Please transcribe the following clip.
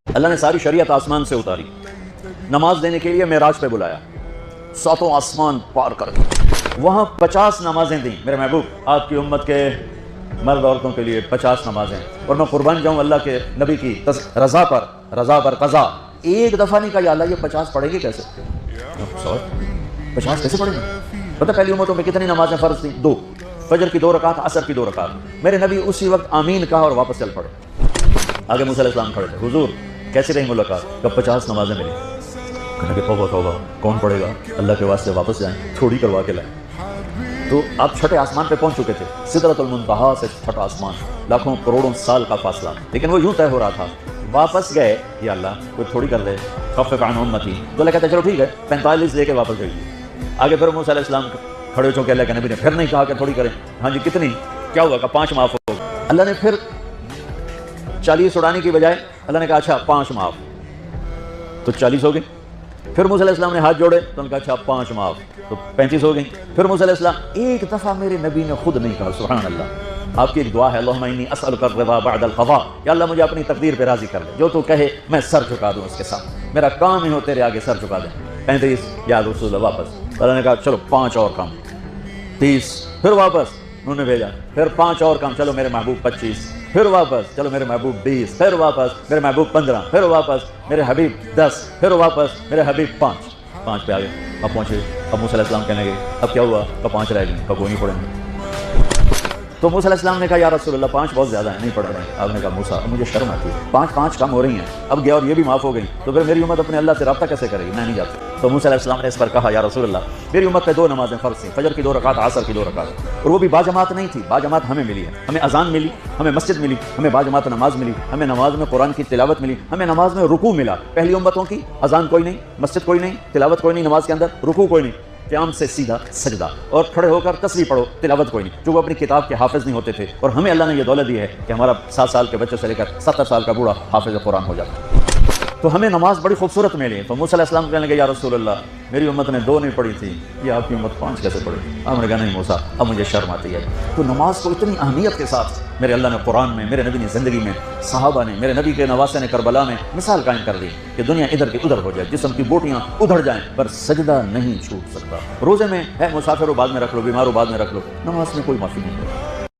اللہ نے ساری شریعت آسمان سے اتاری، نماز دینے کے لیے معراج پہ بلایا، ساتوں آسمان پار کر کے وہاں 50 نمازیں دیں میرے محبوب، آپ کی امت کے مرد عورتوں کے لیے 50 نمازیں، اور میں قربان جاؤں اللہ کے نبی کی رضا پر قضا، ایک دفعہ نہیں کہا یا اللہ یہ 50 پڑھیں گے کیسے؟ 50 کیسے پڑھیں گے؟ پتہ پہلی امتوں میں کتنی نمازیں فرض تھیں؟ 2، فجر کی 2 رکعت، عصر کی 2 رکعت، میرے نبی اسی وقت آمین کہا اور واپس چل پڑے۔ آگے موسیٰ علیہ السلام کھڑے تھے، حضور کیسی رہی ملاقات؟ کب 50 نمازیں ملی؟ کہنے کہ توبہ کون پڑھے گا، اللہ کے واسطے واپس جائیں، تھوڑی کروا کے لائیں۔ تو آپ چھٹے آسمان پہ پہنچ چکے تھے، سدرۃ المنتہا سے چھٹا آسمان، لاکھوں کروڑوں سال کا فاصلہ، لیکن وہ یوں طے ہو رہا تھا۔ واپس گئے، یا اللہ کوئی تھوڑی کر دے، خفف عن امتی، تو اللہ کہتا ہے چلو ٹھیک ہے 45 لے کے واپس جائیے۔ آگے پھر موسیٰ علیہ السلام کھڑے ہو چونکہ اللہ کے نبی نے پھر نہیں کہا کہ تھوڑی کریں، ہاں جی کتنی، کیا ہوا کہ 5 معاف ہو گئے۔ اللہ نے پھر 40 اڑانے کی بجائے اللہ نے کہا اچھا 5 معاف، تو 40 ہو گئی۔ پھر موسیٰ علیہ السلام نے ہاتھ جوڑے تو انہوں نے کہا اچھا 5 معاف، تو 35 ہو گئی۔ پھر موسیٰ علیہ السلام ایک دفعہ میرے نبی نے خود نہیں کہا، سبحان اللہ، آپ کی ایک دعا ہے اللہم انی اسألک الرضا بعد القضاء، یا اللہ مجھے اپنی تقدیر پہ راضی کر دے، جو تو کہے میں سر جھکا دوں اس کے ساتھ، میرا کام ہی ہو تیرے آگے سر جھکا دیں۔ 35 یا رسول اللہ واپس، اللہ نے کہا چلو 5 اور کام، 30، پھر واپس انہوں نے بھیجا، پھر 5 اور کام، چلو میرے محبوب 25، پھر واپس چلو میرے محبوب 20، پھر واپس میرے محبوب 15، پھر واپس میرے حبیب 10، پھر واپس میرے حبیب 5 پہ آ گئے۔ اب پہنچے، اب موسیٰ علیہ السلام کہنے گئے اب کیا ہوا؟ اب 5 رہ گئے، اب وہ نہیں پڑھیں گے۔ تو موسیٰ علیہ السلام نے کہا یا رسول اللہ 5 بہت زیادہ ہیں، نہیں پڑھ رہے ہیں۔ آپ نے کہا موسیٰ اب مجھے شرم آتی ہے، 5 کم ہو رہی ہیں، اب گیا اور یہ بھی معاف ہو گئی، تو پھر میری امت اپنے اللہ سے رابطہ کیسے کرے گی؟ میں نہیں جاتا۔ تو موسیٰ علیہ السلام نے اس پر کہا یا رسول اللہ میری امت پہ 2 نمازیں فرض تھیں، فجر کی 2 رکعت، عصر کی 2 رکعت، اور وہ بھی باجماعت نہیں تھی، باجماعت ہمیں ملی ہے، ہمیں اذان ملی، ہمیں مسجد ملی، ہمیں باجماعت نماز ملی، ہمیں نماز میں قرآن کی تلاوت ملی، ہمیں نماز میں رکوع ملا۔ پہلی امتوں کی اذان کوئی نہیں، مسجد کوئی نہیں، تلاوت کوئی نہیں، نماز کے اندر رکوع کوئی نہیں، قیام سے سیدھا سجدہ، اور کھڑے ہو کر تسبیح پڑھو، تلاوت کوئی نہیں، جو وہ اپنی کتاب کے حافظ نہیں ہوتے تھے، اور ہمیں اللہ نے یہ دولت دی ہے کہ ہمارا 7 سال کے بچوں سے لے کر 70 سال کا بوڑھا حافظ قرآن ہو جاتا ہے۔ تو ہمیں نماز بڑی خوبصورت ملی۔ تو موسیٰ علیہ السلام کہنے لگے یا رسول اللہ میری امت نے 2 نہیں پڑھی تھی، یہ آپ کی امت 5 کیسے پڑھی؟ آپ نے کہا نہیں موسیٰ اب مجھے شرم آتی ہے۔ تو نماز کو اتنی اہمیت کے ساتھ میرے اللہ نے قرآن میں، میرے نبی نے زندگی میں، صحابہ نے، میرے نبی کے نواسے نے کربلا میں مثال قائم کر دی کہ دنیا ادھر کی ادھر ہو جائے، جسم کی بوٹیاں ادھر جائیں پر سجدہ نہیں چھوٹ سکتا۔ روزے میں ہے مسافر ہو بعد میں رکھ لو، بیمار ہو بعد میں رکھ لو، نماز میں کوئی معافی نہیں ہے۔